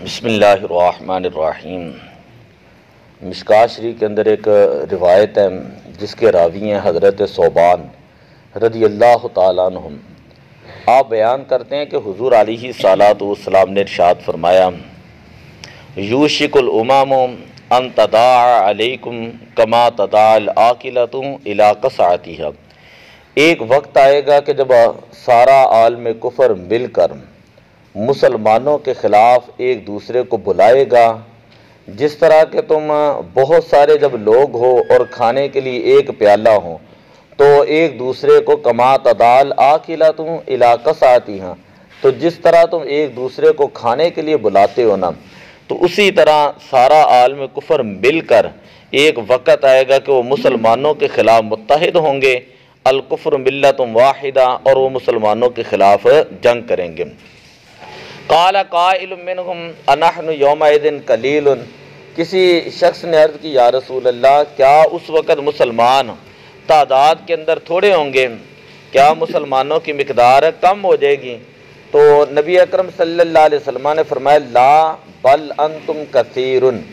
बिस्मिल्लाहिर्रहमानिर्रहीम। मिशकात शरीफ के अंदर एक रिवायत है जिसके रावी हैं हज़रत सौबान रज़ियल्लाहु ताला अन्हुम। आप बयान करते हैं कि हुज़ूर अलैहिस्सलातु वस्सलाम ने इरशाद फरमाया, यूशिकुल उमामु अन तदाअ अलैकुम कमा तदाअल आकिलतु इला क़सअतिहा। एक वक्त आएगा कि जब सारा आलम कुफ़र मिलकर मुसलमानों के ख़िलाफ़ एक दूसरे को बुलाएगा। जिस तरह के तुम बहुत सारे जब लोग हो और खाने के लिए एक प्याला हो तो एक दूसरे को कमा तदाल आकिला तुम इलाक़स आती हैं, तो जिस तरह तुम एक दूसरे को खाने के लिए बुलाते हो ना, तो उसी तरह सारा आलम कुफ़र मिलकर एक वक़्त आएगा कि वो मुसलमानों के ख़िलाफ़ मुत्तहिद होंगे। अल कुफ़्र मिल्लतुम वाहिदा, और वो मुसलमानों के ख़िलाफ़ जंग करेंगे। क़ाल क़ाइलुम मिनहुम अनहनु यौमइज़िन क़लीलुन। किसी शख्स ने अर्ज़ की, या रसूल अल्लाह, क्या उस वक़्त मुसलमान तादाद के अंदर थोड़े होंगे? क्या मुसलमानों की मिक़दार कम हो जाएगी? तो नबी अकरम सल्लल्लाहु अलैहि वसल्लम ने फरमाया, ला बल अंतुम कसीरुन,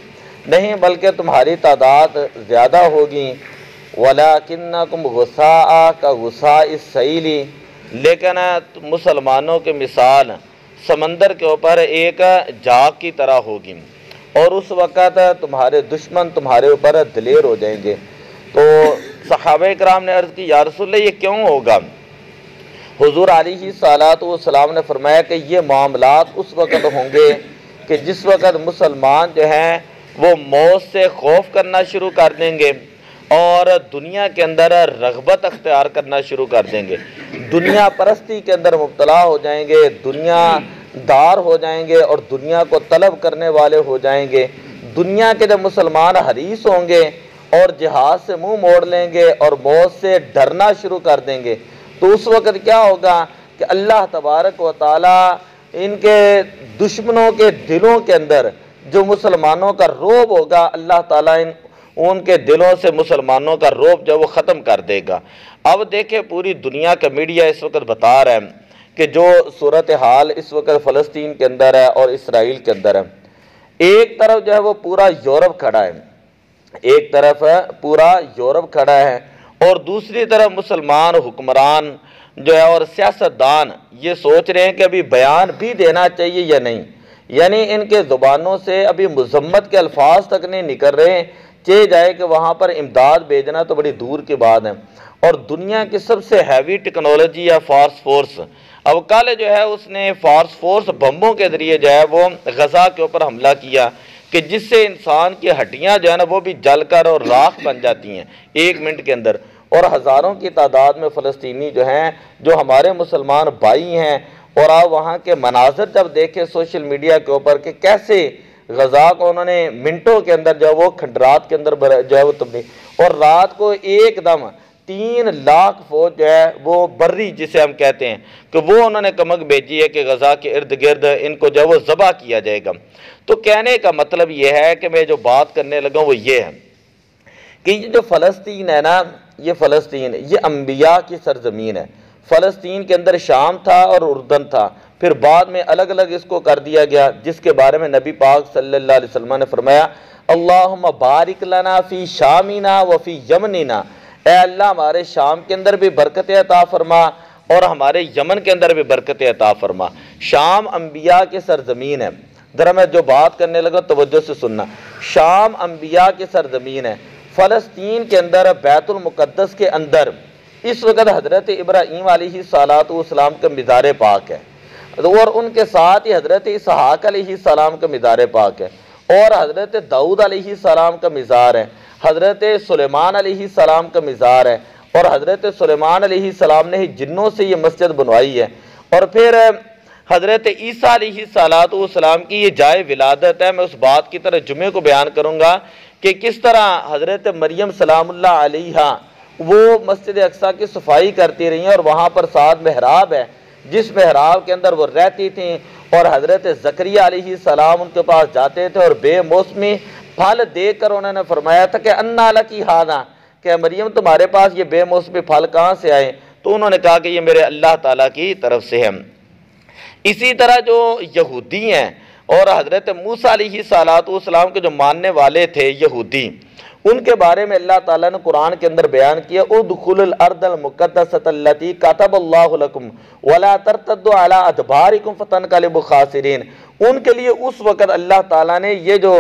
नहीं बल्कि तुम्हारी तादाद ज़्यादा होगी। वलाकिन्नकुम गुस्सा का गुस्सा इस सैली, लेकिन मुसलमानों की मिसाल समंदर के ऊपर एक जाग की तरह होगी, और उस वक़्त तुम्हारे दुश्मन तुम्हारे ऊपर दिलेर हो जाएंगे। तो सहाबा इकराम ने अर्ज़ की, या रसूल अल्लाह, ये क्यों होगा? हुज़ूर अलैहिस्सलातु वस्सलाम ने फरमाया कि ये मामलात उस वक़्त होंगे कि जिस वक़्त मुसलमान जो हैं वो मौत से खौफ करना शुरू कर देंगे और दुनिया के अंदर रग़बत अख्तियार करना शुरू कर देंगे, दुनिया परस्ती के अंदर मुब्तला हो जाएंगे, दुनिया दार हो जाएंगे और दुनिया को तलब करने वाले हो जाएंगे। दुनिया के जब मुसलमान हरीस होंगे और जिहाद से मुंह मोड़ लेंगे और मौत से डरना शुरू कर देंगे, तो उस वक़्त क्या होगा कि अल्लाह तबारक व तआला इनके दुश्मनों के दिलों के अंदर जो मुसलमानों का रोब होगा, अल्लाह ताला उनके दिलों से मुसलमानों का रोब जो वो ख़त्म कर देगा। अब देखें, पूरी दुनिया का मीडिया इस वक्त बता रहा है कि जो सूरत हाल इस वक्त फ़लस्तीन के अंदर है और इसराइल के अंदर है, एक तरफ जो है वो पूरा यूरोप खड़ा है, एक तरफ पूरा यूरोप खड़ा है और दूसरी तरफ मुसलमान हुक्मरान जो है और सियासतदान ये सोच रहे हैं कि अभी बयान भी देना चाहिए या नहीं। यानी इनके ज़ुबानों से अभी मज़म्मत के अल्फाज तक नहीं निकल रहे, चे जाए कि वहाँ पर इमदाद भेजना तो बड़ी दूर की बात है। और दुनिया की सबसे हैवी टेक्नोलॉजी या फार्स फोर्स, अब कल जो है उसने फार्स फोर्स बम्बों के ज़रिए जो है वो गज़ा के ऊपर हमला किया कि जिससे इंसान की हड्डियाँ जो है ना वो भी जलकर और राख बन जाती हैं 1 मिनट के अंदर। और हज़ारों की तादाद में फ़लस्तीनी जो हैं, जो हमारे मुसलमान भाई हैं, और आप वहाँ के मनाज़र जब देखें सोशल मीडिया के ऊपर कि कैसे गज़ा को उन्होंने मिनटों के अंदर जो है वो खंडरात के अंदर जो है वो तब्दील, और रात को एकदम 3 लाख फौज जो है वो बर्री जिसे हम कहते हैं कि वो उन्होंने कमक भेजी है कि गज़ा के इर्द गिर्द इनको जो है वो ज़बह किया जाएगा। तो कहने का मतलब ये है कि मैं जो बात करने लगा वो ये है कि ये जो फ़लस्तीन है ना, ये फ़लस्तीन ये अम्बिया की सरज़मीन है। फ़लस्तीन के अंदर शाम था और उर्दन था, फिर बाद में अलग अलग इसको कर दिया गया, जिसके बारे में नबी पाक सल्लल्लाहु अलैहि वसल्लम ने फरमाया, अल्लाहुम्मा बारिक लना फ़ी शामिना व फ़ी यमनिना, ए अल्लाह हमारे शाम के अंदर भी बरकत अता फरमा और हमारे यमन के अंदर भी बरकत अता फरमा। शाम अम्बिया की सरज़मीन है। ज़रा मैं जो बात करने लगा तवज्जो से सुनना, शाम अम्बिया की सरज़मीन है। फ़लस्तीन के अंदर बैतुल मुक़द्दस के अंदर इस वक़्त हज़रत इब्राहीम अलैहिस्सलातु वस्सलाम का मिज़ार पाक है, और उनके साथ ही हज़रत इसहाक़ अलैहिस्सलाम का मिज़ार पाक है, और हज़रत दाऊद अलैहिस्सलाम का मिज़ार है, हज़रत सुलेमान अलैहिस्सलाम का मिज़ार है, और हज़रत सुलेमान अलैहिस्सलाम ने ही जिन्नों से ये मस्जिद बनवाई है। और फिर हज़रत ईसा अलैहिस्सलातु वस्सलाम की ये जाए विलादत है। मैं उस बात की तरह जुमे को बयान करूँगा कि किस तरह हज़रत मरियम सलामुल्लाह अलैहा वो मस्जिद अक्सा की सफाई करती रही हैं, और वहाँ पर साथ मेहराब है जिस मेहराब के अंदर वो रहती थी, और हज़रत ज़करिया अलैहिस्सलाम उनके पास जाते थे और बेमौसमी फल देकर उन्होंने फरमाया था कि अन्ना लकी हादा, कि मरियम तुम्हारे पास ये बेमौसमी फल कहाँ से आए? तो उन्होंने कहा कि ये मेरे अल्लाह ताला की तरफ से है। इसी तरह जो यहूदी हैं और हज़रत मूसा अलैहिस्सलाम के जो मानने वाले थे यहूदी, उनके बारे में अल्लाह ताला ने कुरान के अंदर बयान किया, उदखुलुल अर्दल मुक़द्दसतल्लती कतबल्लाहु लकुम वला तर्तद्दू अला अदबारिकुम फतनक़लिबू खासिरीन। उनके लिए उस वक़्त अल्लाह ताला ने ये जो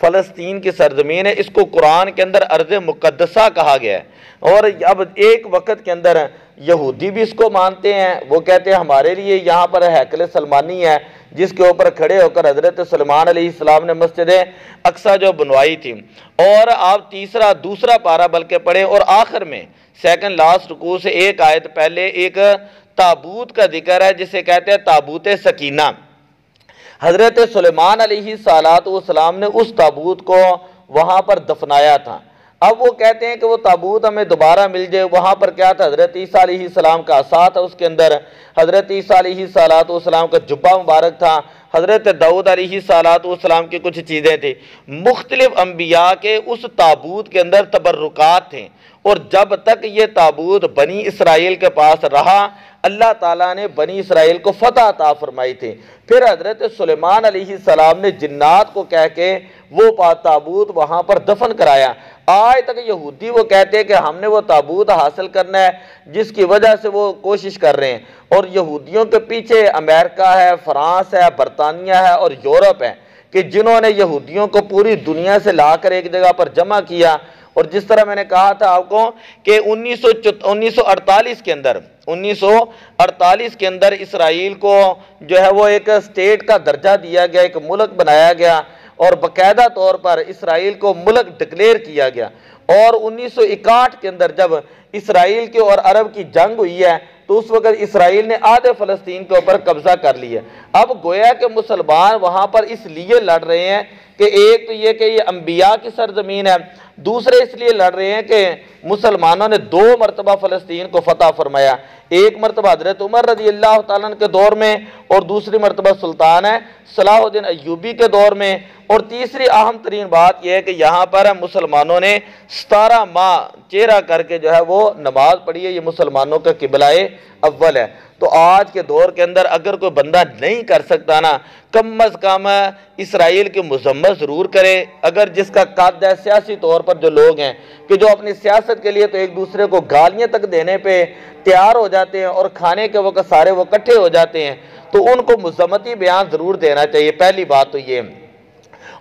फ़लस्तीन की सरज़मीन है इसको कुरान के अंदर अर्ज़ मुक़द्दसा कहा गया है। और अब एक वक़्त के अंदर यहूदी भी इसको मानते हैं, वो कहते हैं हमारे लिए यहाँ पर हैकल सलमानी है जिसके ऊपर खड़े होकर हज़रत सुलेमान अलैहिस्सलाम ने मस्जिद अक्सा जो बनवाई थी। और आप दूसरा पारा बल्कि पढ़े और आखिर में सेकंड लास्ट रुकू से एक आयत पहले एक ताबूत का जिक्र है जिसे कहते हैं ताबूत सकीना। हज़रत सुलेमान अलैहिस्सलाम ने उस ताबूत को वहाँ पर दफनाया था। अब वो कहते हैं कि वो ताबूत हमें दोबारा मिल जाए। वहाँ पर क्या था, हज़रत ईसा अलैहिस्सलाम का आसा था, उसके अंदर हज़रत ईसा अलैहिस्सलाम का जुब्बा मुबारक था, हज़रत दाऊद अलैहिस्सलाम की कुछ चीज़ें थी। मुख्तलिफ अम्बिया के उस ताबूत के अंदर तबर्रुकात थे। और जब तक ये ताबूत बनी इसराइल के पास रहा, अल्लाह ताला ने बनी इसराइल को फतह अता फरमाई थी। फिर हज़रत सुलेमान अलैहिस्सलाम ने जिन्नात को कह के वो ताबूत वहाँ पर दफन कराया। आज तक यहूदी वो कहते हैं कि हमने वो ताबूत हासिल करना है, जिसकी वजह से वो कोशिश कर रहे हैं। और यहूदियों के पीछे अमेरिका है, फ्रांस है, बरतानिया है और यूरोप है कि जिन्होंने यहूदियों को पूरी दुनिया से लाकर एक जगह पर जमा किया। और जिस तरह मैंने कहा था आपको कि 1948 के अंदर इसराइल को जो है वो एक स्टेट का दर्जा दिया गया, एक मुल्क बनाया गया और बाकायदा तौर पर इसराइल को मुल्क डिक्लेयर किया गया। और 1961 के अंदर जब इसराइल के और अरब की जंग हुई है तो उस वक्त इसराइल ने आधे फ़लस्तीन के ऊपर कब्जा कर लिया। अब गोया के मुसलमान वहाँ पर इसलिए लड़ रहे हैं कि एक तो ये कि ये अंबिया की सरजमीन है, दूसरे इसलिए लड़ रहे हैं कि मुसलमानों ने 2 मरतबा फ़लस्तीन को फतह फरमाया। एक मरतबा हज़रत उमर रज़ी अल्लाह तआला अन्हु के दौर में और दूसरी मरतबा सुल्तान है सलाहुद्दीन अय्यूबी के दौर में। और तीसरी अहम तरीन बात यह है कि यहाँ पर मुसलमानों ने 17 माह चेहरा करके जो है वो नमाज पढ़ी है। ये मुसलमानों का किबलाए अव्वल है। तो आज के दौर के अंदर अगर कोई बंदा नहीं कर सकता ना, कम अज़ कम इसराइल की मज़म्मत ज़रूर करे। अगर जिसका कद है, सियासी तौर पर जो लोग हैं कि जो अपनी सियासत के लिए तो एक दूसरे को गालियाँ तक देने पे तैयार हो जाते हैं और खाने के वक्त सारे वो इकट्ठे हो जाते हैं, तो उनको मज़म्मती बयान ज़रूर देना चाहिए। पहली बात तो ये।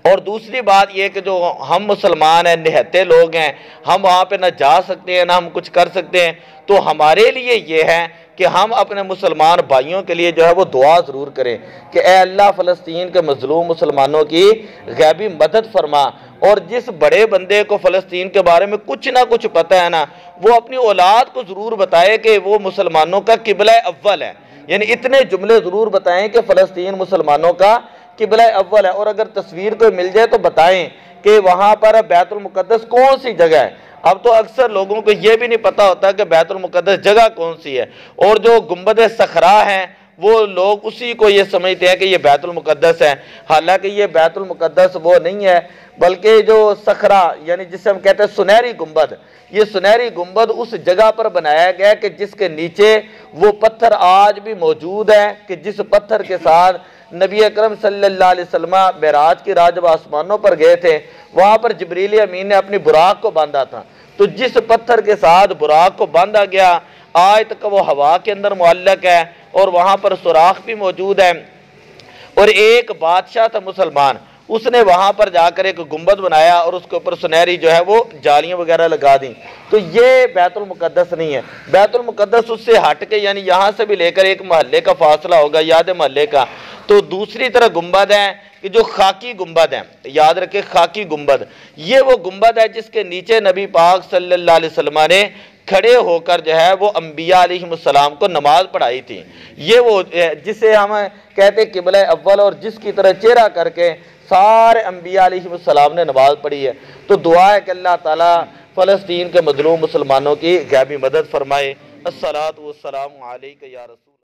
और दूसरी बात यह कि जो हम मुसलमान हैं, निहत्ते लोग हैं, हम वहाँ पे ना जा सकते हैं ना हम कुछ कर सकते हैं, तो हमारे लिए ये है कि हम अपने मुसलमान भाइयों के लिए जो है वो दुआ ज़रूर करें कि ए अल्लाह फ़लस्तीन के मज़लूम मुसलमानों की गैबी मदद फरमा। और जिस बड़े बंदे को फ़लस्तीन के बारे में कुछ ना कुछ पता है ना, वो अपनी औलाद को ज़रूर बताए कि वो मुसलमानों का किबला अव्वल है। यानी इतने जुमले ज़रूर बताएं कि फ़लस्तीन मुसलमानों का किबला अव्वल है। और अगर तस्वीर कोई मिल जाए तो बताएं कि वहाँ पर बैतुल मुक़द्दस कौन सी जगह है। अब तो अक्सर लोगों को यह भी नहीं पता होता कि बैतुल मुक़द्दस जगह कौन सी है। और जो गुंबद सखरा हैं वो लोग उसी को ये समझते हैं कि ये बैतुल मुक़द्दस है। हालांकि ये बैतुल मुक़द्दस वो नहीं है, बल्कि जो सखरा यानी जिसे हम कहते हैं सुनहरी गुंबद, ये सुनहरी गुंबद उस जगह पर बनाया गया कि जिसके नीचे वो पत्थर आज भी मौजूद है कि जिस पत्थर के साथ नबी अकरम सल्लल्लाहु अलैहि वसल्लम मेराज की रात जब आसमानों पर गए थे, वहाँ पर जिब्रील अमीन ने अपनी बुराक को बांधा था। तो जिस पत्थर के साथ बुराक को बांधा गया आज तक वो हवा के अंदर मुअल्लक है और वहाँ पर सुराख भी मौजूद है। और एक बादशाह था मुसलमान, उसने वहाँ पर जाकर एक गुंबद बनाया और उसके ऊपर सुनहरी जो है वो जालियाँ वगैरह लगा दी। तो ये बैतुल मुक़द्दस नहीं है। बैतुल मुक़द्दस उससे हट के यानी यहाँ से भी लेकर एक महल्ले का फासला होगा, याद महल्ले का। तो दूसरी तरफ गुंबद है कि जो खाकी गुंबद है, याद रखे खाकी गुंबद, ये वो गुंबद है जिसके नीचे नबी पाक सल्लल्लाहु अलैहि वसल्लम ने खड़े होकर जो है वो अंबिया अलैहिस्सलाम को नमाज पढ़ाई थी। ये वो जिसे हम कहते किबला अव्वल और जिसकी तरह चेहरा करके सारे अंबिया अलैहिस्सलाम ने नमाज पढ़ी है। तो दुआ है कि अल्लाह ताला फ़लस्तीन के मज़लूम मुसलमानों की गैबी मदद फरमाए। अस्सलातु वस्सलामु अलैका या रसूल।